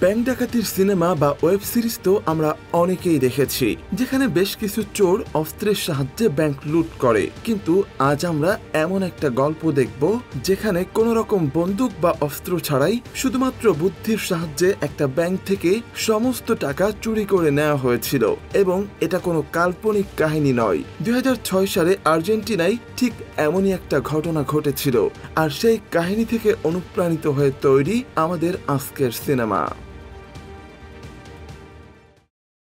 Bank ডাকাতির cinema বা web series তো আমরা অনেকেই দেখেছি, যেখানে বেশ কিছু চোর অস্ত্রের সাহায্যে ব্যাংক লুট করে। কিন্তু আজ আমরা এমন একটা গল্প দেখব যেখানে কোনো রকম বন্দুক বা অস্ত্র ছাড়াই শুধুমাত্র বুদ্ধির সাহায্যে একটা ব্যাংক থেকে সমস্ত টাকা চুরি করে নেওয়া হয়েছিল। এবং এটা কোনো কাল্পনিক কাহিনী নয়। 2006 সালে আর্জেন্টিনায় ঠিক এমনই একটা ঘটনা ঘটেছিল, আর সেই কাহিনী থেকে অনুপ্রাণিত হয়ে তৈরি আমাদের আজকের সিনেমা।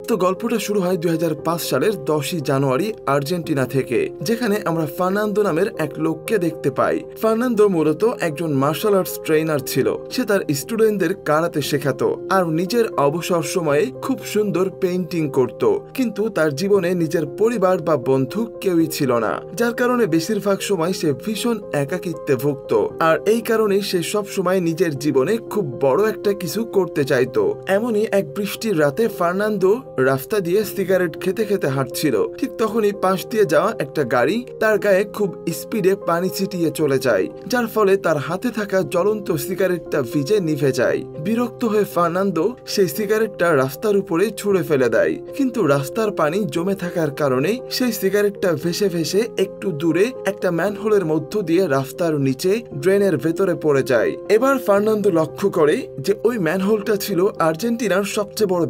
তো গল্পটা শুরু হয় 2005 সালের 10ই জানুয়ারি আর্জেন্টিনা থেকে, যেখানে আমরা ফার্নান্দো নামের এক লোককে দেখতে পাই। ফার্নান্দো মূলত একজন মার্শাল আর্টস ট্রেনার ছিল। সে তার স্টুডেন্টদের কারাতে শেখাতো আর নিজের অবসর সময়ে খুব সুন্দর পেইন্টিং করত। কিন্তু তার জীবনে নিজের পরিবার বা বন্ধু কেউই ছিল না, যার কারণে বেশিরভাগ সময় সে ভীষণ একাকিত্বে ভুগত। আর এই কারণেই সে সব সময় নিজের জীবনে খুব বড় একটা কিছু করতে চাইতো। এমনই এক বৃষ্টির রাতে ফার্নান্দো রাস্তা দিয়ে সিগারেট খেতে খেতে হাঁটছিল। ঠিক তখনই পাশ দিয়ে যাওয়া একটা গাড়ি তার গায়ে খুব স্পিডে পানি ছিটিয়ে চলে যায়, যার ফলে তার হাতে থাকা জ্বলন্ত সিগারেটটা ভিজে নিভে যায়। বিরক্ত হয়ে ফার্নান্দো সেই সিগারেটটা রাস্তার উপরে ছুঁড়ে ফেলে দেয়। কিন্তু রাস্তার পানি জমে থাকার কারণে সেই সিগারেটটা ভেসে ভেসে একটু দূরে একটা ম্যানহোলের মধ্য দিয়ে রাস্তার নিচে ড্রেনের ভেতরে পড়ে যায়। এবার ফার্নান্দো লক্ষ্য করে যে ওই ম্যানহোলটা ছিল আর্জেন্টিনার সবচেয়ে বড়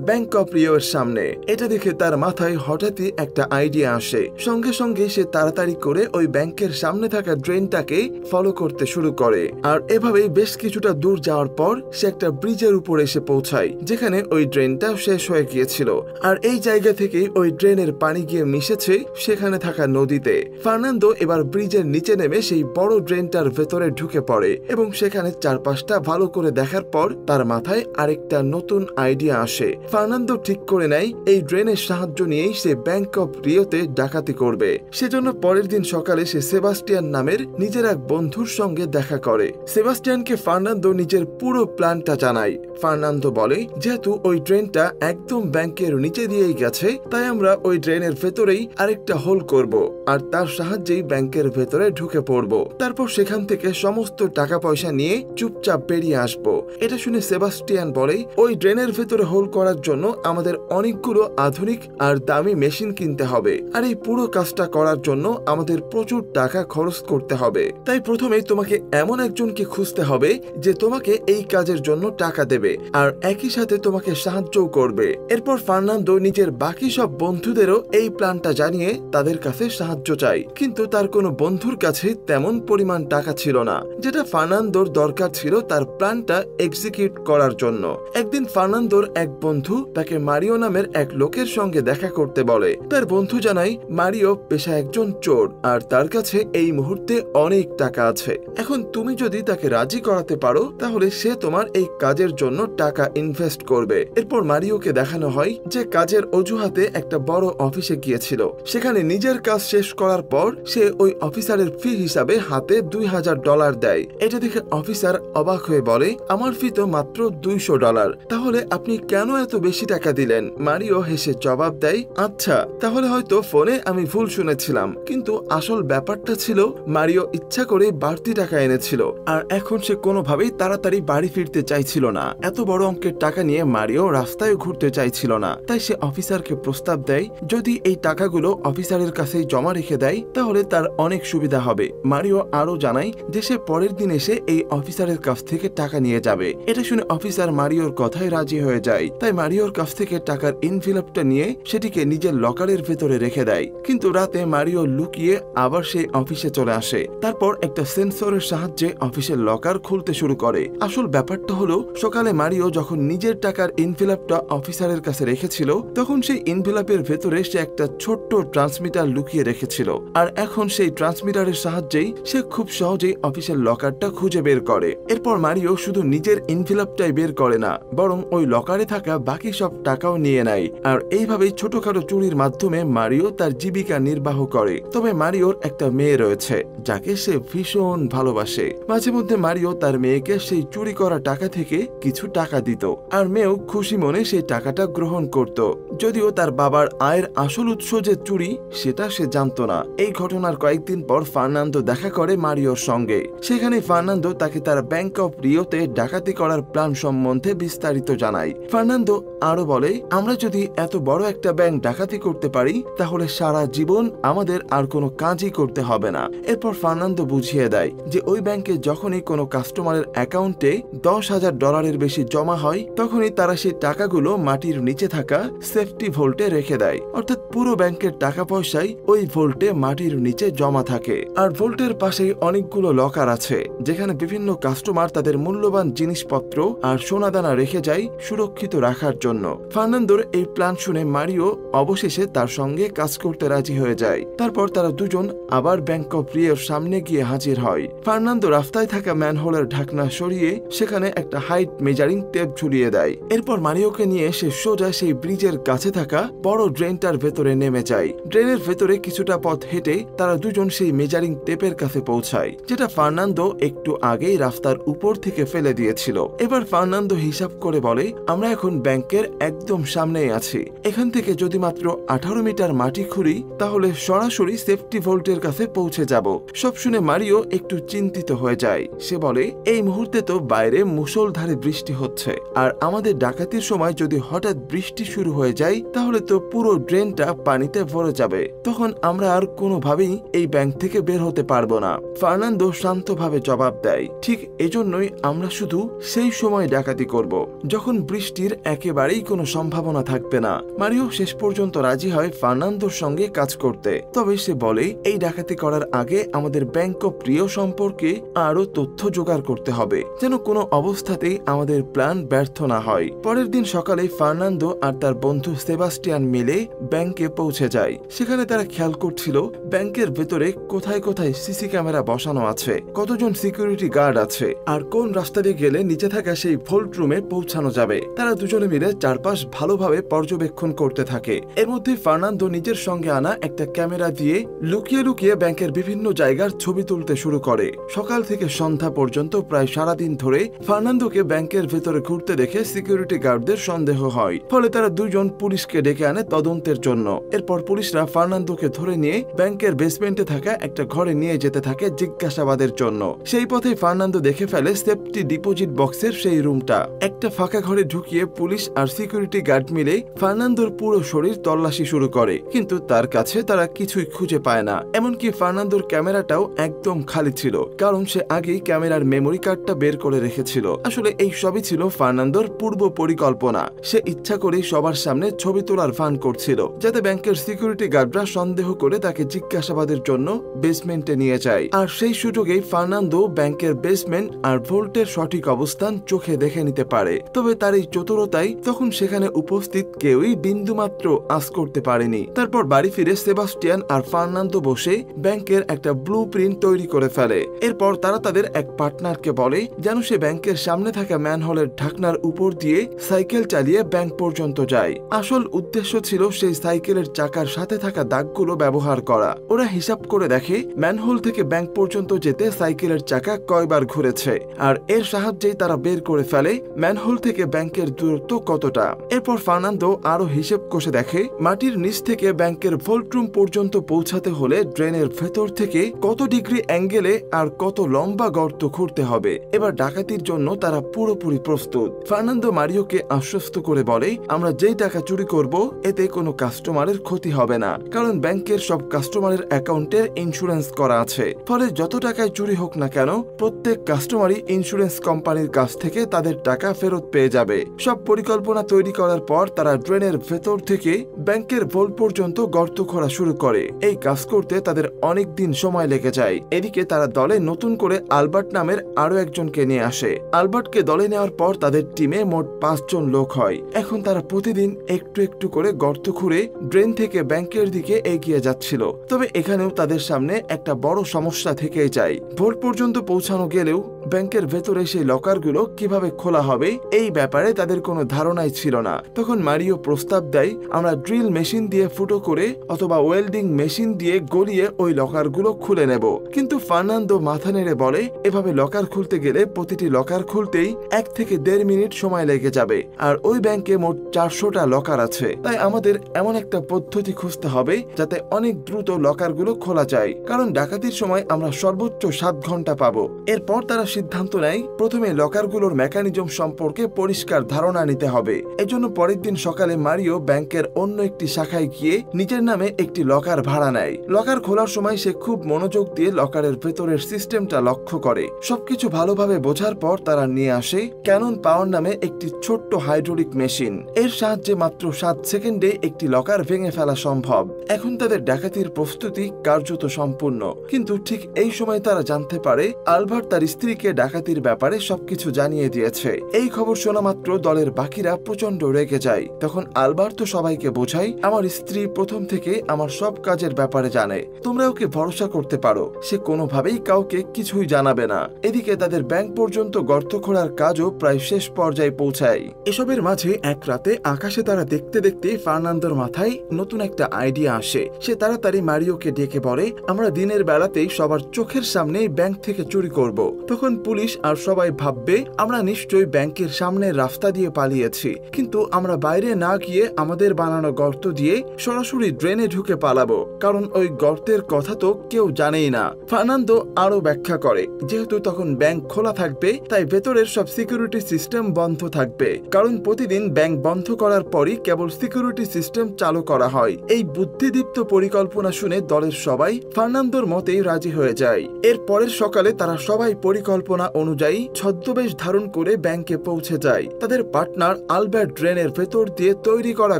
ব্যাংক অফ রিও এর সামনে। এটা দেখে তার মাথায় হঠাৎই একটা আইডিয়া আসে। সঙ্গে সঙ্গে সে তাড়াতাড়ি করে ওই ব্যাংকের সামনে থাকা ড্রেনটাকে ফলো করতে শুরু করে। আর এভাবেই বেশ কিছুটা দূর যাওয়ার পর সে একটা ব্রিজের উপরে এসে পৌঁছায়, যেখানে ওই ড্রেনটা শেষ হয়ে গিয়েছিল। আর এই জায়গা থেকেই ওই ড্রেনের পানি গিয়ে মিশেছে সেখানে থাকা নদীতে। ফার্নান্দো এবার ব্রিজের নিচে নেমে সেই বড় ড্রেনটার ভেতরে ঢুকে পড়ে এবং সেখানে চারপাশটা ভালো করে দেখার পর তার মাথায় আরেকটা নতুন আইডিয়া আসে। ফার্নান্দো ঠিক করে নেয় এই ড্রেনের সাহায্য নিয়েই সে ব্যাংক অফ রিওতে ডাকাতি করবে। সেজন্য পরের দিন সকালে সে সেবাস্টিয়ান নামের নিজের এক বন্ধুর সঙ্গে দেখা করে। সেবাস্টিয়ানকে ফার্নান্দো নিজের পুরো প্ল্যানটা জানায়। ফার্নান্দো বলে, যেহেতু ওই ড্রেনটা একদম ব্যাংকের নিচে দিয়েই গেছে, তাই আমরা ওই ড্রেনের ভেতরেই আরেকটা হোল করব আর তার সাহায্যেই ব্যাংকের ভেতরে ঢুকে পড়ব। তারপর সেখান থেকে সমস্ত টাকা পয়সা নিয়ে চুপচাপ বেরিয়ে আসব। এটা শুনে সেবাস্টিয়ান বলে, ওই ড্রেনের ভেতরে হোল করার জন্য আমাদের অনেকগুলো আধুনিক আর দামি মেশিন কিনতে হবে, আর এই পুরো কাজটা করার জন্য আমাদের প্রচুর টাকা খরচ করতে হবে। তাই প্রথমেই তোমাকে এমন একজনকে খুঁজতে হবে যে তোমাকে এই কাজের জন্য টাকা দেবে আর একই সাথে তোমাকে সাহায্যও করবে। এরপর ফার্নান্দো নিজের বাকি সব বন্ধুদেরও এই প্ল্যানটা জানিয়ে তাদের কাছে সাহায্য চায়। কিন্তু তার কোনো বন্ধুর কাছে তেমন পরিমাণ টাকা ছিল না, যেটা ফার্নান্দোর দরকার ছিল তার প্ল্যানটা এক্সিকিউট করার জন্য। একদিন ফার্নান্দোর এক বন্ধু তাকে মারিও নামের এক লোকের সঙ্গে দেখা করতে বলে। তার বন্ধু জানায় মারিও পেশা একজন চোর আর তার কাছে এই মুহূর্তে অনেক টাকা আছে। এখন তুমি যদি তাকে রাজি করাতে পারো তাহলে সে তোমার এই কাজের জন্য টাকা ইনভেস্ট করবে। এরপর মারিওকে দেখানো হয় যে কাজের অজুহাতে একটা বড় অফিসে গিয়েছিল। সেখানে নিজের কাজ শেষ করার পর সে ওই অফিসারের ফি হিসাবে হাতে $2000 দেয়। এটা দেখে অফিসার অবাক হয়ে বলে, আমার ফি তো মাত্র $200, তাহলে আপনি কেন এত বেশি টাকা দিলেন? মারিও হেসে জবাব দেয়, আচ্ছা তাহলে হয়তো ফোনে আমি ভুল শুনেছিলাম, কিন্তু আসল ব্যাপারটা ছিল মারিও ইচ্ছা করে বাড়তি টাকা এনেছিল আর এখন সে কোনোভাবেই তাড়াতাড়ি বাড়ি ফিরতে চাইছিল না। এত বড় অঙ্কের টাকা নিয়ে মারিও রাস্তায় ঘুরতে চাইছিল না। তাই সে অফিসারকে প্রস্তাব দেয় যদি এই টাকাগুলো অফিসারের কাছেই জমা রেখে দেয় তাহলে তার অনেক সুবিধা হবে। মারিও আরো জানায় যে সে পরের দিন এসে এই অফিসারের কাছ থেকে টাকা নিয়ে যাবে। এটা শুনে অফিসার মারিওর কথায় রাজি হয়ে যায়। তাই মারিওর কাছ থেকে টাকার এনভেলপটা নিয়ে সেটিকে নিজের লকারের ভেতরে রেখে দেয়। কিন্তু রাতে মারিও লুকিয়ে আবার সেই অফিসে চলে আসে। তারপর একটা সেন্সরের সাহায্যে অফিসের লকার খুলতে শুরু করে। আসল ব্যাপারটা হলো সকালে মারিও যখন নিজের টাকার এনভেলপটা অফিসারের কাছে রেখেছিল তখন সেই এনভেলপের ভেতরে সে একটা ছোট্ট ট্রান্সমিটার লুকিয়ে রেখেছিল। আর এখন সেই ট্রান্সমিটারের সাহায্যেই সে খুব সহজেই অফিসের লকারটা খুঁজে বের করে। এরপর মারিও শুধু নিজের এনভেলপটাই বের করে না, বরং ওই লকারে থাকা বাকি সব টাকাও টাকাও নিয়ে নেয়। আর এইভাবেই ছোটখাটো চুরির মাধ্যমে মারিও তার জীবিকা নির্বাহ করে। তবে মারিওর একটা মেয়ে রয়েছে যাকে সে ভীষণ ভালোবাসে। মাঝে মধ্যে মারিও তার মেয়েকে সেই চুরি করা টাকা থেকে কিছু টাকা দিত, আর মেয়েও খুশি মনে সেই টাকাটা গ্রহণ করত। যদিও তার বাবার আয়ের আসল উৎস যে চুরি সেটা সে জানতো না। এই ঘটনার কয়েকদিন পর ফার্নান্দো দেখা করে মারিওর সঙ্গে। সেখানে ফার্নান্দো তাকে তার ব্যাংক অফ রিওতে ডাকাতি করার প্ল্যান সম্বন্ধে বিস্তারিত জানায়। ফার্নান্দো আরো বলে, আমরা যদি এত বড় একটা ব্যাংক ডাকাতি করতে পারি তাহলে সারা জীবন আমাদের আর কোনো কাজই করতে হবে না। এরপর ফার্নান্দো বুঝিয়ে দেয় যে ওই ব্যাংকে যখনই কোনো কাস্টমারের অ্যাকাউন্টে $10,000 বেশি জমা হয় তখনই তারা সেই টাকাগুলো মাটির নিচে থাকা সেফটি ভোল্টে রেখে দেয়। অর্থাৎ পুরো ব্যাংকের টাকা পয়সাই ওই ভোল্টে মাটির নিচে জমা থাকে। আর ভোল্টের পাশেই অনেকগুলো লকার আছে যেখানে বিভিন্ন কাস্টমার তাদের মূল্যবান জিনিসপত্র আর সোনাদানা রেখে যায় সুরক্ষিত রাখার জন্য। ফার্নান্দোর এই প্ল্যান শুনে মারিও অবশেষে তার সঙ্গে কাজ করতে রাজি হয়ে যায়। তারপর তারা দুজন আবার ব্যাংক অফ রিওর সামনে গিয়ে হাজির হয়। ফার্নান্দো রাস্তায় থাকা ম্যানহোলের ঢাকনা সরিয়ে সেখানে একটা হাইট মেজারিং টেপ ঝুলিয়ে দেয়। এরপর মারিওকে নিয়ে সে সোজা সেই ব্রিজের কাছে থাকা বড় ড্রেনটার ভেতরে নেমে যায়। ড্রেনের ভেতরে কিছুটা পথ হেঁটে তারা দুজন সেই মেজারিং টেপের কাছে পৌঁছায়, যেটা ফার্নান্দো একটু আগেই রাস্তার উপর থেকে ফেলে দিয়েছিল। এবার ফার্নান্দো হিসাব করে বলে, আমরা এখন ব্যাংকের একদম সামনেই আছি। এখান থেকে যদি মাত্র 18 মিটার মাটি খুঁড়ি তাহলে সরাসরি সেফটি ভোল্টের কাছে পৌঁছে যাব। সব শুনে মারিও একটু চিন্তিত হয়ে যায়। সে বলে, এই মুহূর্তে তো বাইরে মুষলধারে বৃষ্টি হচ্ছে, আর আমাদের ডাকাতির সময় যদি হঠাৎ বৃষ্টি শুরু হয়ে যায় তাহলে তো পুরো ড্রেনটা পানিতে ভরে যাবে। তখন আমরা আর কোনোভাবেই এই ব্যাংক থেকে বের হতে পারবো না। ফার্নান্দো শান্তভাবে জবাব দেয়, ঠিক এজন্যই আমরা শুধু সেই সময় ডাকাতি করব যখন বৃষ্টির একেবারেই কোনো সম্ভাবনা থাকবে না। মারিও শেষ পর্যন্ত রাজি হয় ফার্নান্দোর সঙ্গে কাজ করতে। তবে সে বলে, এই ডাকাতি করার আগে আমাদের ব্যাংক অফ রিও সম্পর্কে আরো তথ্য জোগাড় করতে হবে, যেন কোনো অবস্থাতেই আমাদের প্ল্যান ব্যর্থ না হয়। পরের দিন সকালে ফার্নান্দো আর তার বন্ধু সেবাস্টিয়ান মিলে ব্যাংকে পৌঁছে যায়। সেখানে তারা খেয়াল করছিল ব্যাংকের ভেতরে কোথায় কোথায় সিসি ক্যামেরা বসানো আছে, কতজন সিকিউরিটি গার্ড আছে, আর কোন রাস্তা দিয়ে গেলে নিচে থাকা সেই ভোল্ট রুমে পৌঁছানো যাবে। তারা দুজনে মিলে চারপাশ ভালোভাবে পর্যবেক্ষণ করতে থাকে। এর মধ্যে ফার্নান্দো নিজের সঙ্গে আনা একটা ক্যামেরা দিয়ে লুকিয়ে লুকিয়ে ব্যাংকের বিভিন্ন জায়গার ছবি তুলতে শুরু করে। সকাল থেকে সন্ধ্যা পর্যন্ত প্রায় সারাদিন ধরে ফার্নান্দোকে ব্যাংকের ভেতরে ঘুরতে দেখে সিকিউরিটি গার্ডদের সন্দেহ হয়। ফলে তারা দুজন পুলিশকে ডেকে আনে তদন্তের জন্য। এরপর পুলিশরা ফার্নান্দোকে ধরে নিয়ে ব্যাংকের বেসমেন্টে থাকা একটা ঘরে নিয়ে যেতে থাকে জিজ্ঞাসাবাদের জন্য। সেই পথে ফার্নান্দো দেখে ফেলে সেফটি ডিপোজিট বক্সের সেই রুমটা। একটা ফাঁকা ঘরে ঢুকিয়ে পুলিশ আর সিকিউরিটি গার্ড মিলে ফার্নান্দোর পুরো শরীর তল্লাশি শুরু করে, কিন্তু তার কাছে তারা কিছুই খুঁজে পায় না। এমনকি ফার্নান্দোর ক্যামেরাটাও একদম খালি ছিল, কারণ সে আগেই ক্যামেরার মেমোরি কার্ডটা বের করে রেখেছিল। আসলে এই সবই ছিল ফার্নান্দোর পূর্ব পরিকল্পনা। সে ইচ্ছা করেই সবার সামনে ছবি তোলার ভান করছিল, যাতে ব্যাংকের সিকিউরিটি গার্ডরা সন্দেহ করে তাকে জিজ্ঞাসাবাদের জন্য বেসমেন্টে নিয়ে যায়। আর সেই সুযোগেই ফার্নান্দো ব্যাংকের বেসমেন্ট আর ভোল্টের সঠিক অবস্থান চোখে দেখে নিতে পারে। তবে তার এই চতুরতাই তখন সেখানে উপস্থিত কেউই বিন্দুমাত্র আঁচ করতে পারেনি। তারপর বাড়ি ফিরে সেবাস্টিয়ান আর ফার্নান্দো বসে ব্যাংকের একটা ব্লু প্রিন্ট তৈরি করে ফেলে। এরপর তারা তাদের এক পার্টনারকে বলে যেন সে ব্যাংকের সামনে থাকা ম্যানহোলের ঢাকনার উপর দিয়ে সাইকেল চালিয়ে ব্যাংক পর্যন্ত যায়। আসল উদ্দেশ্য ছিল সেই সাইকেলের চাকার সাথে থাকা দাগগুলো ব্যবহার করা। ওরা হিসাব করে দেখে ম্যানহোল থেকে ব্যাংক পর্যন্ত যেতে সাইকেলের চাকা কয়বার ঘুরেছে, আর এর সাহায্যেই তারা বের করে ফেলে ম্যানহোল থেকে ব্যাংকের দূরত্ব কতটা। এরপর ফার্নান্দো আরো হিসেব কষে দেখে মাটির নিচ থেকে ব্যাংকের ভোল্ট রুম পর্যন্ত পৌঁছাতে হলে ড্রেনের ভেতর থেকে কত ডিগ্রি অ্যাঙ্গেলে আর কত লম্বা গর্ত খুঁড়তে হবে। এবার ডাকাতির জন্য তারা পুরোপুরি প্রস্তুত। ফার্নান্দো মারিওকে আশ্বস্ত করে বলে, আমরা যেই টাকা চুরি করব এতে কোনো কাস্টমারের ক্ষতি হবে না, কারণ ব্যাংকের সব কাস্টমারের অ্যাকাউন্টের ইন্স্যুরেন্স করা আছে। ফলে যত টাকায় চুরি হোক না কেন প্রত্যেক কাস্টমারই ইন্স্যুরেন্স কোম্পানির কাছ থেকে তাদের টাকা ফেরত পেয়ে যাবে। সব পরিকল্পনা তৈরি করার পর তারা ড্রেনের ভেতর থেকে ব্যাংকের ভোল্ট পর্যন্ত গর্ত খোঁড়া শুরু করে। এই কাজ করতে তাদের অনেক দিন সময় লেগে যায়। এদিকে তারা দলে নতুন করে আলবার্ট নামের আরো একজনকে নিয়ে আসে। আলবার্টকে দলে নেওয়ার পর তাদের টিমে মোট 5 জন লোক হয়। এখন তারা প্রতিদিন একটু একটু করে গর্ত খুঁড়ে ড্রেন থেকে ব্যাংকের দিকে এগিয়ে যাচ্ছিল। তবে এখানেও তাদের সামনে একটা বড় সমস্যা থেকেই যায়। ভোল্ট পর্যন্ত পৌঁছানো গেলেও ব্যাংকের ভেতরে সেই লকারগুলো কিভাবে খোলা হবে এই ব্যাপারে তাদের কোনো ধারণাই ছিল না। তখন মারিও প্রস্তাব দেয়, আমরা ড্রিল মেশিন দিয়ে ফুটো করে অথবা ওয়েল্ডিং মেশিন দিয়ে গলিয়ে ওই লকারগুলো খুলে নেব। কিন্তু ফার্নান্দো মাথা নেড়ে বলে, এভাবে লকার খুলতে গেলে প্রতিটি লকার খুলতেই 1 থেকে 1.5 মিনিট সময় লেগে যাবে, আর ওই ব্যাংকে মোট 400টা লকার আছে। তাই আমাদের এমন একটা পদ্ধতি খুঁজতে হবে যাতে অনেক দ্রুত লকারগুলো খোলা যায়, কারণ ডাকাতির সময় আমরা সর্বোচ্চ 7 ঘন্টা পাবো। এরপর তারা সিদ্ধান্ত নেয় প্রথমে লকারগুলোর মেকানিজম সম্পর্কে পরিষ্কার ধারণা নিতে হবে। এজন্য পরের দিন সকালে মারিও ব্যাংকের অন্য একটি শাখায় গিয়ে নিজের নামে একটি লকার ভাড়া নেয়। লকার খোলার সময় সে খুব মনোযোগ দিয়ে লকারের ভেতরের সিস্টেমটা লক্ষ্য করে। সবকিছু ভালোভাবে বোঝার পর তারা নিয়ে আসে ক্যানন পাওয়ার নামে একটি ছোট্ট হাইড্রোলিক মেশিন। এর সাহায্যে মাত্র 7 সেকেন্ডে একটি লকার ভেঙে ফেলা সম্ভব। এখন তাদের ডাকাতির প্রস্তুতি কার্যত সম্পূর্ণ। কিন্তু ঠিক এই সময় তারা জানতে পারে আলবার্ট তার স্ত্রীকে ডাকাতির ব্যাপারে সবকিছু জানিয়ে দিয়েছে। এই খবর শোনা মাত্র দলের বাকিরা প্রচন্ড রেগে যায়। তখন আলবার্ট তো সবাইকে বোঝায়, আমার স্ত্রী প্রথম থেকে আমার সব কাজের ব্যাপারে জানে, তোমরা ওকে ভরসা করতে পারো, সে কোনোভাবেই কাউকে কিছুই জানাবে না। এদিকে তাদের ব্যাংক পর্যন্ত গর্ত খোঁড়ার কাজও প্রায় শেষ পর্যায়ে পৌঁছায়। এসবের মাঝে এক রাতে আকাশে তারা দেখতে দেখতে ফার্নান্দোর মাথায় নতুন একটা আইডিয়া আসে। সে তাড়াতাড়ি মারিওকে ডেকে বলে, আমরা দিনের বেলাতেই সবার চোখের সামনে ব্যাংক থেকে চুরি করব। তখন পুলিশ আর সবাই ভাববে আমরা নিশ্চয়ই ব্যাংকের সামনের রাস্তা দিয়ে পালিয়েছি, কিন্তু আমরা বাইরে না গিয়ে আমাদের বানানো গর্ত দিয়ে সরাসরি ড্রেনে ঢুকে পালাবো, কারণ ওই গর্তের কথা তো কেউ জানেই না। ফার্নান্দো আরো ব্যাখ্যা করে, যেহেতু তখন ব্যাংক খোলা থাকবে তাই ভেতরের সব সিকিউরিটি সিস্টেম বন্ধ থাকবে, কারণ প্রতিদিন ব্যাংক বন্ধ করার পরই কেবল সিকিউরিটি সিস্টেম চালু করা হয়। এই বুদ্ধিদীপ্ত পরিকল্পনা শুনে দলের সবাই ফার্নান্দোর মতেই রাজি হয়ে যায়। এর পরের সকালে তারা সবাই পরিকল্পনা অনুযায়ী ছদ্মবেশ ধারণ করে ব্যাংকে পৌঁছে যায়। তাদের পার্টনার আলবার্ট ড্রেনের ভেতর দিয়ে তৈরি করা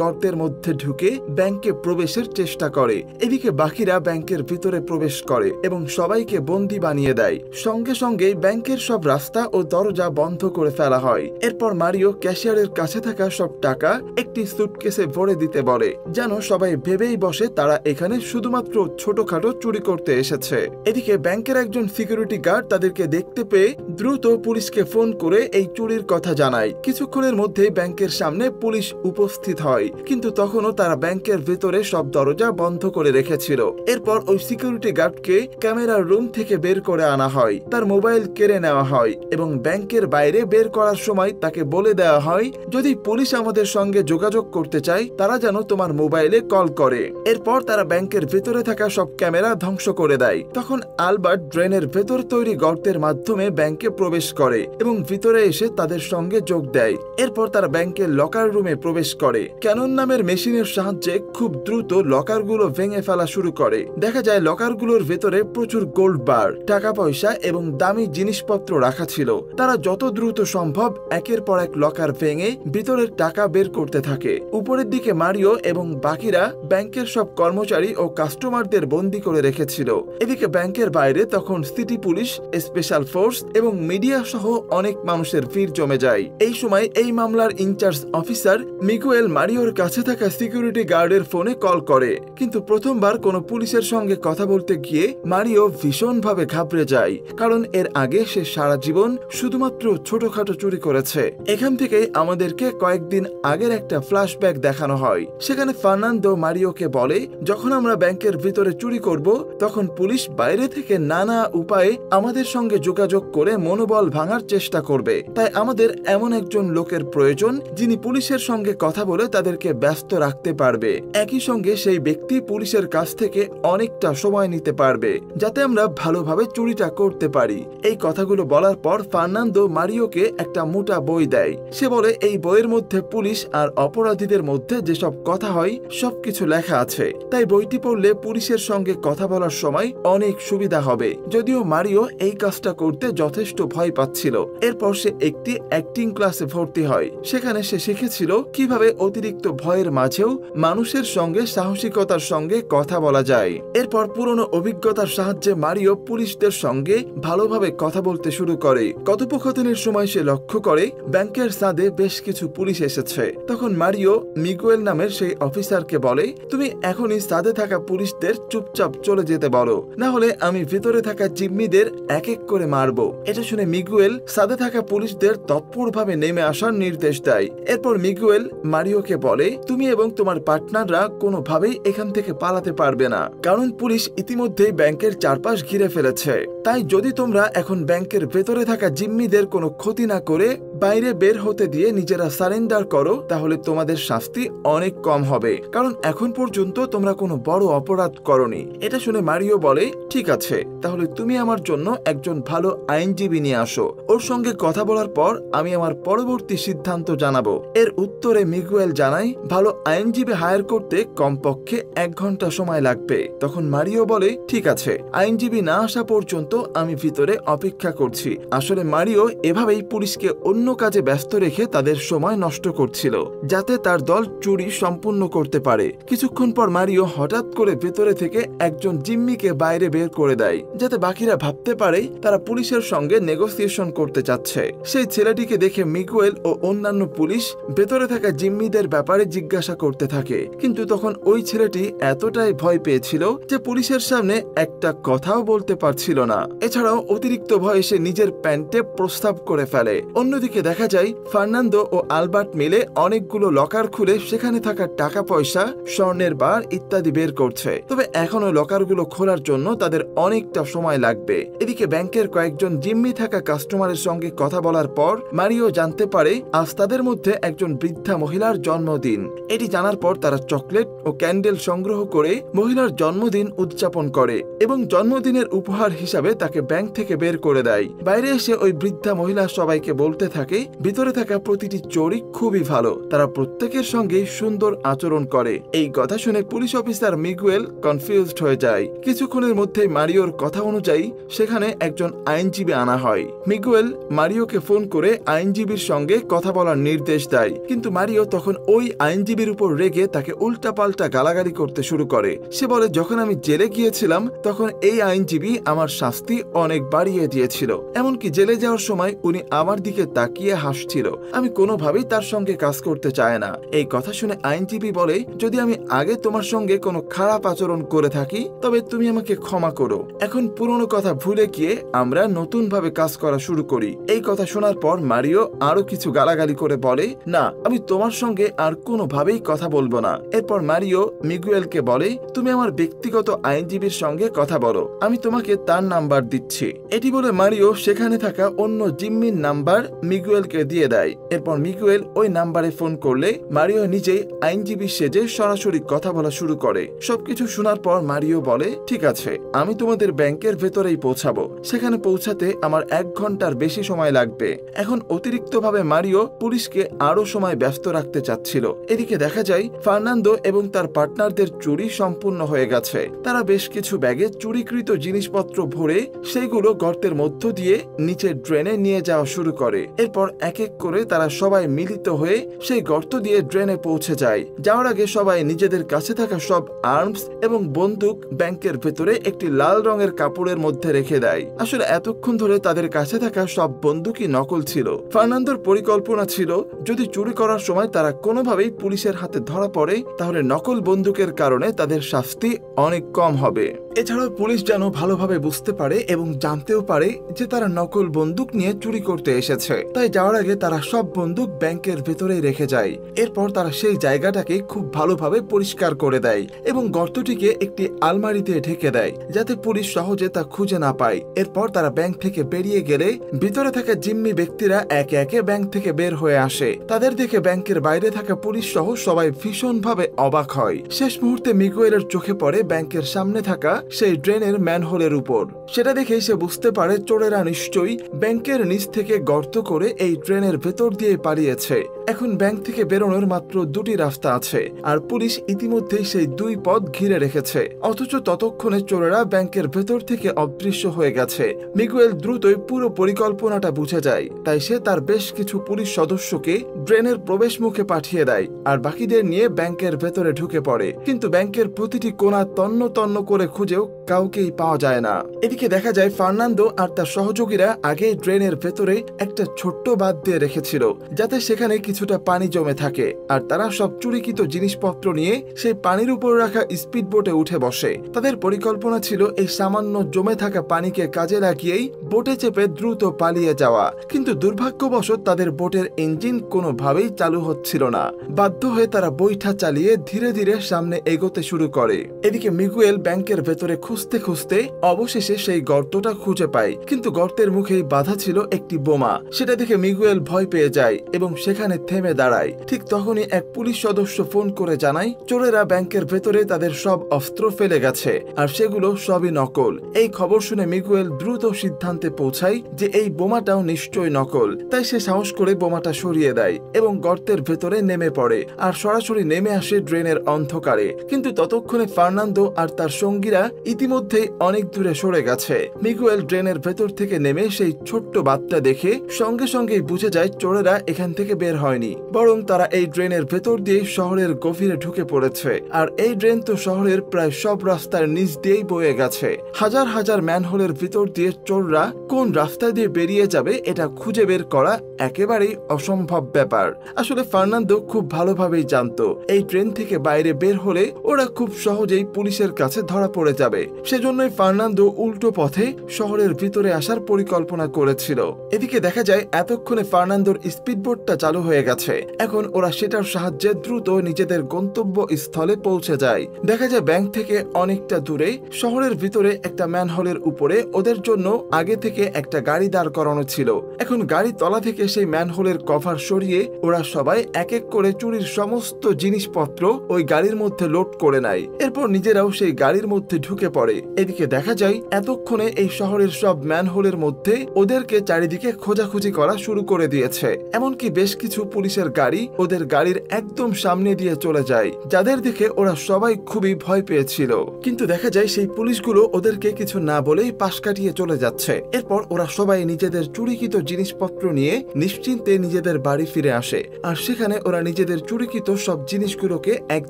গর্তের মধ্যে ঢুকে ব্যাংকে প্রবেশের চেষ্টা করে। এদিকে বাকিরা ব্যাংকের ভিতরে প্রবেশ করে এবং সবাইকে বন্দী বানিয়ে দেয়। সঙ্গে সঙ্গে ব্যাংকের সব রাস্তা ও দরজা বন্ধ করে ফেলা হয়। এরপর মারিও ক্যাশিয়ারের কাছে থাকা সব টাকা একটি সুটকেসে ভরে দিতে বলে, যেন সবাই ভেবেই বসে তারা এখানে শুধুমাত্র ছোটখাটো চুরি করতে এসেছে। এদিকে ব্যাংকের একজন সিকিউরিটি গার্ড তাদেরকে দেখতে পেয়ে দ্রুত পুলিশকে ফোন করে এই চুরির কথা জানায়। কিছুক্ষণের মধ্যে ব্যাংকের সামনে পুলিশ উপস্থিত হয়, কিন্তু তখনও তারা ব্যাংকের ভেতরে সব দরজা বন্ধ করে রেখেছিল। এরপর ওই সিকিউরিটি গার্ডকে ক্যামেরার রুম থেকে বের করে আনা হয়, তার মোবাইল কেড়ে নেওয়া হয় এবং ব্যাংকের বাইরে বের করার সময় তাকে বলে দেওয়া হয়, যদি পুলিশ আমাদের সঙ্গে যোগাযোগ করতে চায় তারা যেন তোমার মোবাইলে কল করে। এরপর তারা ব্যাংকের ভেতরে থাকা সব ক্যামেরা ধ্বংস করে দেয়। তখন আলবার্ট ড্রেনের ভেতর তৈরি গর্তের মাধ্যমে ব্যাংকে প্রবেশ করে এবং ভিতরে এসে তাদের সঙ্গে যোগ দেয়। এরপর তারা ব্যাংকের লকার রুমে প্রবেশ করে। ক্যানন নামের মেশিনের সাহায্যে খুব দ্রুত লকারগুলো ভেঙে ফেলা শুরু করে। দেখা যায় লকারগুলোর ভেতরে প্রচুর গোল্ড বার, টাকা পয়সা এবং দামি জিনিসপত্র রাখা ছিল। তারা যত দ্রুত সম্ভব একের পর এক লকার ভেঙে ভিতরের টাকা বের করতে থাকে। উপরের দিকে মারিও এবং বাকিরা ব্যাংকের সব কর্মচারী ও কাস্টমারদের বন্দী করে রেখেছিল। এদিকে ব্যাংকের বাইরে তখন সিটি পুলিশ, স্পেশাল ফোর্স এবং মিডিয়া সহ অনেক মানুষের ভিড় জমে যায়। এই সময় এই মামলার ইনচার্জ অফিসার মিগুয়েল মারিওর কাছে থাকা সিকিউরিটি গার্ডের ফোনে কল করে, কিন্তু প্রথমবার কোনো পুলিশের সঙ্গে কথা বলতে গিয়ে মারিও ভীষণভাবে ঘাবড়ে যায়, কারণ এর আগে সে সারা জীবন শুধুমাত্র ছোটখাটো চুরি করেছে। এখান থেকে আমাদেরকে কয়েকদিন আগের একটা ফ্ল্যাশব্যাক দেখানো হয়। সেখানে ফার্নান্দো মারিওকে বলে, যখন আমরা ব্যাংকের ভিতরে চুরি করব তখন পুলিশ বাইরে থেকে নানা উপায়ে আমাদের সঙ্গে যোগাযোগ করে মনোবল ভাঙার চেষ্টা করবে। তাই আমাদের এমন একজন লোকের প্রয়োজন যিনি পুলিশের সঙ্গে কথা বলে তাদেরকে ব্যস্ত রাখতে পারবে। একই সঙ্গে সেই ব্যক্তি পুলিশের কাছ থেকে অনেকটা সময় নিতে পারবে, যাতে আমরা ভালোভাবে চুরিটা করতে পারি। এই কথাগুলো বলার পর ফার্নান্দো মারিওকে একটা মোটা বই দেয়। সে বলে এই বইয়ের মধ্যে পুলিশ আর অপরাধীদের মধ্যে যেসব কথা হয় সবকিছু লেখা আছে, তাই বইটি পড়লে পুলিশের সঙ্গে কথা বলার সময় অনেক সুবিধা হবে। যদিও মারিও এই কাজটা করতে যথেষ্ট ভয় পাচ্ছিল। এরপর সে একটি অ্যাক্টিং ক্লাসে ভর্তি হয়। সেখানে সে শিখেছিল কিভাবে অতিরিক্ত ভয়ের মাঝেও মানুষের সঙ্গে সাহসিকতার সঙ্গে কথা বলা যায়। এরপর পুরনো অভিজ্ঞতার সাহায্যে মারিও পুলিশদের সঙ্গে ভালোভাবে কথা বলতে শুরু করে। কথোপকথনের সময় সে লক্ষ্য করে ব্যাংকের ছাদে বেশ কিছু পুলিশ এসেছে। তখন মারিও মিগুয়েল নামের সেই অফিসারকে বলে, তুমি এখনই ছাদে থাকা পুলিশদের চুপচাপ চলে যেতে বলো, না হলে আমি ভিতরে থাকা জিম্মিদের এক এক করে মারব। মারবো। এটা শুনে মিগুয়েল সাথে থাকা পুলিশদের তৎপরভাবে নেমে আসার নির্দেশ দেয়। এরপর মিগুয়েল মারিওকে বলে, তুমি এবং তোমার পার্টনাররা কোনোভাবেই এখান থেকে পালাতে পারবে না, কারণ পুলিশ ইতিমধ্যেই ব্যাংকের চারপাশ ঘিরে ফেলেছে। তাই যদি তোমরা এখন ব্যাংকের ভেতরে থাকা জিম্মিদের কোনো ক্ষতি না করে বাইরে বের হতে দিয়ে নিজেরা সারেন্ডার করো, তাহলে তোমাদের শাস্তি অনেক কম হবে, কারণ এখন পর্যন্ত তোমরা কোনো বড় অপরাধ করনি। এটা শুনে মারিও বলে, ঠিক আছে, তাহলে তুমি আমার জন্য একজন ভালো আইনজীবী নিয়ে আসো। ওর সঙ্গে কথা বলার পর আমি আমার পরবর্তী সিদ্ধান্ত জানাবো। এর উত্তরে মিগুয়েল জানায়, ভালো আইনজীবী হায়ার করতে কমপক্ষে 1 ঘন্টা সময় লাগবে। তখন মারিও বলে, ঠিক আছে, আইনজীবী না আসা পর্যন্ত আমি ভিতরে অপেক্ষা করছি। আসলে মারিও এভাবেই পুলিশকে অন্য কাজে ব্যস্ত রেখে তাদের সময় নষ্ট করছিল, যাতে তার দল চুরি সম্পূর্ণ করতে পারে। কিছুক্ষণ পর মারিও হঠাৎ করে ভেতরে থেকে একজন জিম্মিকে বাইরে বের করে দেয়, যাতে বাকিরা ভাবতে পারে তারা পুলিশের সঙ্গে নেগোসিয়েশন করতে চাচ্ছে। সেই ছেলেটিকে দেখে মিগুয়েল ও অন্যান্য পুলিশ ভেতরে থাকা জিম্মিদের ব্যাপারে জিজ্ঞাসা করতে থাকে, কিন্তু তখন ওই ছেলেটি এতটাই ভয় পেয়েছিল যে পুলিশের সামনে একটা কথাও বলতে পারছিল না। এছাড়াও অতিরিক্ত ভয়ে সে নিজের প্যান্টে প্রস্রাব করে ফেলে। অন্যদিকে দেখা যায় ফার্নান্দো ও আলবার্ট মিলে অনেকগুলো লকার খুলে সেখানে থাকা টাকা পয়সা, স্বর্ণের বার ইত্যাদি বের করছে। তবে এখনো লকারগুলো খোলার জন্য তাদের অনেকটা সময় লাগবে। এদিকে ব্যাংকের কয়েকজন জিম্মি থাকা কাস্টমারের সঙ্গে কথা বলার পর মারিও জানতে পারে আজ তাদের মধ্যে একজন বৃদ্ধা মহিলার জন্মদিন। এটি জানার পর তারা চকলেট ও ক্যান্ডেল সংগ্রহ করে মহিলার জন্মদিন উদযাপন করে এবং জন্মদিনের উপহার হিসাবে তাকে ব্যাংক থেকে বের করে দেয়। বাইরে এসে ওই বৃদ্ধা মহিলা সবাইকে বলতে থাকে, ভিতরে থাকা প্রতিটি চোরই খুবই ভালো, তারা প্রত্যেকের সঙ্গে সুন্দর আচরণ করে। এই কথা শুনে পুলিশ অফিসার মিগুয়েল কনফিউজড হয়ে যায়। কিছুক্ষণের মধ্যেই মারিওর কথা অনুযায়ী সেখানে একজন আইনজীবী আনা হয়। মিগুয়েল মারিওকে ফোন করে আইনজীবীর সঙ্গে কথা বলার নির্দেশ দেয়, কিন্তু মারিও তখন ওই আইনজীবীর উপর রেগে তাকে উল্টাপাল্টা গালাগালি করতে শুরু করে। সে বলে, যখন আমি জেলে গিয়েছিলাম তখন এই আইনজীবী আমার শাস্তি অনেক বাড়িয়ে দিয়েছিল, এমনকি জেলে যাওয়ার সময় উনি আমার দিকে তাকিয়ে হাসছিল। আমি কোনোভাবেই তার সঙ্গে কাজ করতে চাই না। এই কথা শুনে আইনজীবী বলে, যদি আমি আগে তোমার সঙ্গে কোনো খারাপ আচরণ করে থাকি তবে তুমি আমাকে ক্ষমা করো। এখন পুরনো কথা ভুলে গিয়ে আমরা নতুন ভাবে কাজ করা শুরু করি। এই কথা শোনার পর মারিও আরো কিছু গালাগালি করে বলে, না, আমি তোমার সঙ্গে আর কোনোভাবেই কথা বলবো না। এরপর মারিও মিগুয়েলকে বলে, তুমি আমার ব্যক্তিগত আইনজীবীর সঙ্গে কথা বলো, আমি তোমাকে তার নাম্বার দিচ্ছি। এটি বলে মারিও সেখানে থাকা অন্য জিম্মির নাম্বার মিগুয়েলকে দিয়ে দেয়। এরপর মিগুয়েল ওই নাম্বারে ফোন করলে মারিও নিজেই আইনজীবী সেজে সরাসরি কথা বলা শুরু করে। সবকিছু শোনার পর মারিও বলে, ঠিক আছে, আমি তোমাদের ব্যাংকের ভেতরেই পৌঁছাবো। সেখানে পৌঁছাতে আমার 1 ঘন্টার বেশি সময় লাগবে। এখন অতিরিক্তভাবে মারিও পুলিশকে আরো সময় ব্যস্ত রাখতে চাচ্ছিল। এদিকে দেখা যায় ফার্নান্দো এবং তার পার্টনারদের চুরি সম্পূর্ণ হয়ে গেছে। তারা বেশ কিছু ব্যাগে চুরিকৃত জিনিসপত্র ভরে সেইগুলো গর্তের মধ্য দিয়ে নিচে ড্রেনে নিয়ে যাওয়া শুরু করে। এরপর এক এক করে তারা সবাই মিলিত হয়ে সেই গর্ত দিয়ে ড্রেনে পৌঁছে যায়। যাওয়ার আগে সবাই নিজেদের কাছে থাকা সব আর্মস এবং বন্দুক ব্যাংকের ভেতরে একটি লাল রঙের কাপড়ের মধ্যে রেখে দেয়। আসলে এতক্ষণ ধরে তাদের কাছে থাকা সব বন্দুকই নকল ছিল। ফার্নান্দোর পরিকল্পনা ছিল, যদি চুরি করার সময় তারা কোনোভাবেই পুলিশের হাতে ধরা পড়ে তাহলে নকল বন্দুকের কারণে তাদের শাস্তি অনেক কম হবে। এছাড়াও পুলিশ যেন ভালোভাবে বুঝতে পারে এবং জানতেও পারে যে তারা নকল বন্দুক নিয়ে চুরি করতে এসেছে। তাই যাওয়ার আগে তারা সব বন্দুক ব্যাংকের ভেতরেই রেখে যায়। এরপর তারা সেই জায়গাটাকে খুব ভালোভাবে পরিষ্কার করে দেয় এবং গর্তটিকে একটি আলমারিতে ঢেকে দেয়, যাতে পুলিশ সহজে তা খুঁজে না পায়। এরপর তারা ব্যাংক থেকে বেরিয়ে গেলে ভিতরে থাকা জিম্মি ব্যক্তিরা একে একে ব্যাংক থেকে বের হয়ে আসে। তাদের দেখে ব্যাংকের বাইরে থাকা পুলিশ সহ সবাই ভীষণভাবে অবাক হয়। শেষ মুহূর্তে মিগুয়েলের চোখে পড়ে ব্যাংকের সামনে থাকা সেই ড্রেনের ম্যানহোলের উপর। সেটা দেখেই সে বুঝতে পারে চোরেরা নিশ্চয়ই ব্যাংকের নিচ থেকে গর্ত করে এই ড্রেনের ভেতর দিয়ে পালিয়েছে। এখন ব্যাংক থেকে বেরোনোর মাত্র 2টি রাস্তা আছে, আর পুলিশ ইতিমধ্যেই সেই 2 পথ ঘিরে রেখেছে। অথচ ততক্ষণে চোরেরা ব্যাংকের ভেতর থেকে অদৃশ্য হয়ে গেছে। মিগুয়েল দ্রুতই পুরো পরিকল্পনাটা বুঝে যায়, তাই সে তার বেশ কিছু পুলিশ সদস্যকে ড্রেনের প্রবেশ মুখে পাঠিয়ে দেয় আর বাকিদের নিয়ে ব্যাংকের ভেতরে ঢুকে পড়ে। কিন্তু ব্যাংকের প্রতিটি কোণা তন্ন তন্ন করে খুঁজেও কাউকেই পাওয়া যায় না। এদিকে দেখা যায় ফার্নান্দো আর তার সহযোগীরা আগে ড্রেনের ভেতরে একটা ছোট্ট বাঁধ দিয়ে রেখেছিল, যাতে সেখানে কিছুটা পানি জমে থাকে আর তারা সব চুরিকৃত জিনিসপত্র নিয়ে সেই পানির উপর রাখা স্পিড বোটে উঠে বসে। তাদের পরিকল্পনা ছিল এই সামান্য জমে থাকা পানিকে কাজে লাগিয়েই বোটে চেপে দ্রুত পালিয়ে যাওয়া, কিন্তু দুর্ভাগ্যবশত তাদের বোটের ইঞ্জিন কোনোভাবেই চালু হচ্ছিল না। বাধ্য হয়ে তারা বৈঠা চালিয়ে ধীরে ধীরে সামনে এগোতে শুরু করে। এদিকে মিগুয়েল ব্যাংকের ভেতরে খুঁজতে খুঁজতে অবশেষে সেই গর্তটা খুঁজে পায়, কিন্তু গর্তের মুখেই বাধা ছিল একটি বোমা। সেটা দেখে মিগুয়েল ভয় পেয়ে যায় এবং সেখানে থেমে দাঁড়ায়। ঠিক তখনই এক পুলিশ সদস্য ফোন করে জানায় চোরেরা ব্যাংকের ভেতরে তাদের সব অস্ত্র ফেলে গেছে আর সেগুলো সবই নকল। এই খবর শুনে মিগুয়েল দ্রুত সিদ্ধান্তে পৌঁছায় যে এই বোমাটাও নিশ্চয়ই নকল। তাই সে সাহস করে বোমাটা সরিয়ে দেয় এবং গর্তের ভেতরে নেমে পড়ে আর সরাসরি নেমে আসে ড্রেনের অন্ধকারে। কিন্তু ততক্ষণে ফার্নান্দো আর তার সঙ্গীরা ইতিমধ্যেই অনেক দূরে সরে গেছে। মিগুয়েল ড্রেনের ভেতর থেকে নেমে সেই ছোট্ট বাতটা দেখে সঙ্গে সঙ্গেই বুঝে যায় চোরেরা এখান থেকে বের হয়নি, বরং তারা এই ড্রেনের ভেতর দিয়ে শহরের গভীরে ঢুকে পড়েছে। আর এই ড্রেন তো শহরের প্রায় সব রাস্তার নিচ দিয়েই বয়ে গেছে। হাজার হাজার ম্যানহোলের ভিতর দিয়ে চোররা কোন রাস্তা দিয়ে বেরিয়ে যাবে এটা খুঁজে বের করা একেবারেই অসম্ভব ব্যাপার। আসলে ফার্নান্দো খুব ভালোভাবেই জানতো এই ট্রেন থেকে বাইরে বের হলে ওরা খুব সহজেই পুলিশের কাছে ধরা পড়ে যাবে। সেজন্যই ফার্নান্দো উল্টো পথে শহরের ভিতরে আসার পরিকল্পনা করেছিল। এদিকে দেখা যায় এতক্ষণে ফার্নান্দোর স্পিডবোটটা চালু হয়ে গেছে। এখন ওরা সেটার সাহায্যে দ্রুত নিজেদের গন্তব্য স্থলে পৌঁছে যায়। দেখা যায় ব্যাংক থেকে অনেকটা দূরে শহরের ভিতরে একটা ম্যানহোলের উপরে ওদের জন্য আগে থেকে একটা গাড়ি দাঁড় করানো ছিল। এখন গাড়ি তলা থেকে সেই ম্যানহোলের কভার সরিয়ে ওরা সবাই এক এক করে চুরির সমস্ত জিনিসপত্র ওই গাড়ির মধ্যে লোড করে নেয়। এরপর নিজেরাও সেই গাড়ির মধ্যে ঢুকে পড়ে। এদিকে দেখা যায় এতক্ষণে এই শহরের সব ম্যানহোলের মধ্যে ওদেরকে চারিদিকে খোঁজাখুঁজি করা শুরু করে দিয়েছে। এমনকি বেশ কিছু পুলিশের গাড়ি ওদের গাড়ির একদম সামনে দিয়ে চলে যায়, যাদের দেখে ওরা সবাই খুবই ভয় পেয়েছিল। কিন্তু দেখা যায় সেই পুলিশগুলো ওদেরকে কিছু না বলেই পাশ কাটিয়ে চলে যাচ্ছে। এরপর ওরা সবাই নিজেদের চুরিকৃত জিনিসপত্র নিয়ে নিশ্চিন্তে নিজেদের বাড়ি ফিরে আসে। আর সেখানে ওরা নিজেদের চুরিকৃত সব জিনিসগুলোকে এক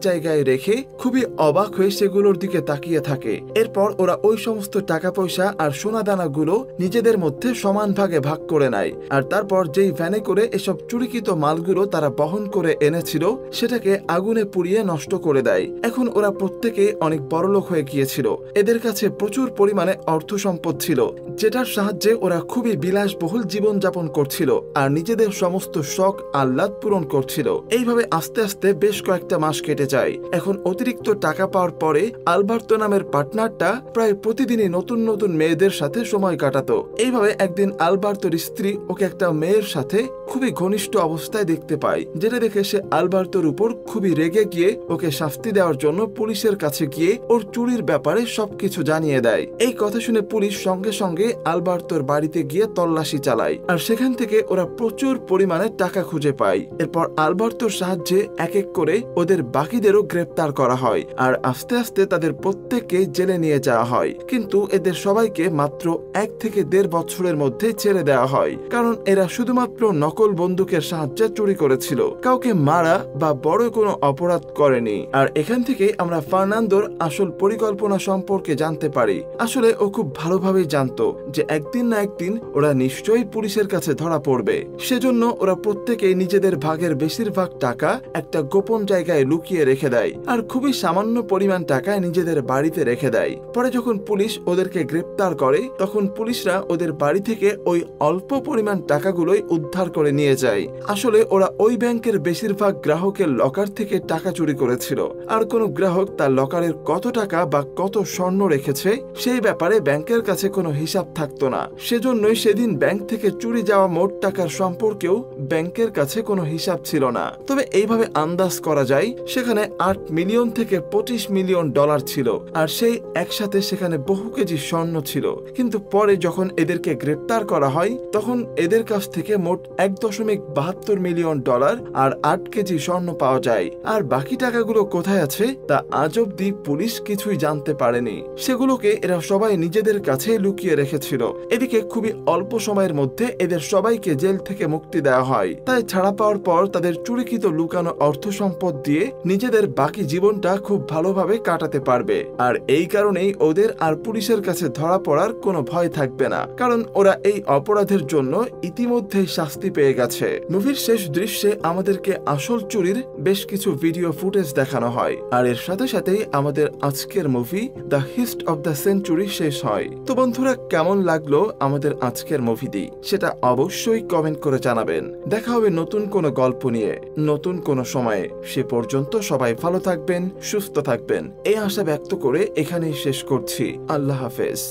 জায়গায় রেখে খুবই অবাক হয়ে সেগুলোর দিকে তাকিয়ে থাকে। এরপর ওরা ওই সমস্ত টাকা পয়সা আর সোনা দানাগুলো নিজেদের মধ্যে সমান ভাগে ভাগ করে নেয়। আর তারপর যেই ভ্যানে করে এসব চুরিকৃত মালগুলো তারা বহন করে এনেছিল সেটাকে আগুনে পুড়িয়ে নষ্ট করে দেয়। এখন ওরা প্রত্যেকে অনেক বড়লোক হয়ে গিয়েছিল। এদের কাছে প্রচুর পরিমাণে অর্থ সম্পদ ছিল, যেটার সাহায্যে ওরা খুবই বিলাসবহুল জীবন যাপন করছিল আর নিজেদের সমস্ত শখ আহ্লাদ পূরণ করছিল। এইভাবে আস্তে আস্তে বেশ কয়েকটা মাস কেটে যায়। এখন অতিরিক্ত টাকা পাওয়ার পরে আলবার্তো নামের পার্টনারটা প্রায় প্রতিদিনই নতুন নতুন মেয়েদের সাথে সময় কাটাতো। এইভাবে একদিন আলবার্তোর স্ত্রী ওকে একটা মেয়ের সাথে খুবই ঘনিষ্ঠ অবস্থায় দেখতে পায়, যেটা দেখে সে আলবার্তোর উপর খুবই রেগে গিয়ে ওকে শাস্তি দেওয়ার জন্য পুলিশের কাছে গিয়ে ওর চুরির ব্যাপারে সবকিছু জানিয়ে দেয়। এই কথা শুনে পুলিশ সঙ্গে সঙ্গে আলবার্তোর বাড়িতে গিয়ে তল্লাশি চালায় আর সেখান থেকে ওরা প্রচুর পরিমাণে টাকা খুঁজে পায়। এরপর আলবার্তোর সাহায্যে এক এক করে ওদের বাকিদেরও গ্রেপ্তার করা হয় আর আস্তে আস্তে তাদের প্রত্যেককে জেলে নিয়ে যাওয়া হয়। কিন্তু এদের সবাইকে মাত্র 1 থেকে 1.5 বছরের মধ্যে ছেড়ে দেওয়া হয়, কারণ এরা শুধুমাত্র নকল বন্দুকের সাহায্যে চুরি করেছিল, কাউকে মারা বা বড় কোনো অপরাধ করেনি। আর এখান থেকে আমরা ফার্নান্দোর আসল পরিকল্পনা সম্পর্কে জানতে পারি। আসলে ও খুব ভালোভাবেই জানতো যে একদিন না একদিন ওরা নিশ্চয়ই পুলিশের কাছে ধরা পড়বে। সেজন্য ওরা প্রত্যেকেই নিজেদের ভাগের বেশিরভাগ টাকা একটা গোপন জায়গায় লুকিয়ে রেখে দেয় আর খুবই সামান্য পরিমাণ টাকা নিজেদের বাড়িতে রেখে দেয়। পরে যখন পুলিশ ওদেরকে গ্রেপ্তার করে তখন পুলিশরা ওদের বাড়ি থেকে ওই অল্প পরিমাণ টাকাগুলোই উদ্ধার করে নিয়ে যায়। আসলে ওরা ওই ব্যাংকের বেশিরভাগ গ্রাহকের লকার থেকে টাকা চুরি করেছিল, আর কোনো গ্রাহক তার লকারের কত টাকা বা কত স্বর্ণ রেখেছে সেই ব্যাপারে ব্যাংকের কাছে কোনো হিসাব থাকতো না। সেজন্যই সেদিন ব্যাংক থেকে চুরি যাওয়া মোট টাকার সম্পর্কেও ব্যাংকের কাছে কোনো হিসাব ছিল না। তবে এইভাবে আন্দাজ করা যায় সেখানে 8 মিলিয়ন থেকে 25 মিলিয়ন ডলার ছিল, আর সেই একসাথে সেখানে বহু কেজি স্বর্ণ ছিল। কিন্তু পরে যখন এদেরকে গ্রেপ্তার করা হয় তখন এদের কাছ থেকে মোট 1.72 মিলিয়ন ডলার আর 8 কেজি স্বর্ণ পাওয়া যায়। আর বাকি টাকাগুলো কোথায় আছে তা আজ অব্দি পুলিশ কিছুই জানতে পারেনি। সেগুলোকে এরা সবাই নিজেদের কাছে লুকিয়ে রেখেছিল। এদিকে খুবই অল্প সময়ের মধ্যে এদের সবাইকে জেল থেকে মুক্তি দেওয়া হয়। তাই ছাড়া পাওয়ার পর তাদের চুরিকৃত লুকানো অর্থ সম্পদ দিয়ে নিজেদের বাকি জীবনটা খুব ভালোভাবে কাটাতে পারবে। আর এই কারণেই ওদের আর পুলিশের কাছে ধরা পড়ার কোনো ভয় থাকবে না, কারণ ওরা এই অপরাধের জন্য ইতিমধ্যেই শাস্তি পেয়ে গেছে। মুভির শেষ দৃশ্যে আমাদেরকে আসল চুরির বেশ কিছু ভিডিও ফুটেজ দেখানো হয়, আর এর সাথে সাথেই আমাদের আজকের movie the heist of the century শেষ হয়। তো বন্ধুরা, কেমন লাগলো আমাদের আজকের মুভিটি সেটা অবশ্যই কমেন্ট করে জানাবেন। দেখা হবে নতুন কোনো গল্প নিয়ে নতুন কোনো সময়ে। সে পর্যন্ত সবাই ভালো থাকবেন, সুস্থ থাকবেন এই আশা ব্যক্ত করে এখানেই শেষ করছি। আল্লাহ হাফেজ।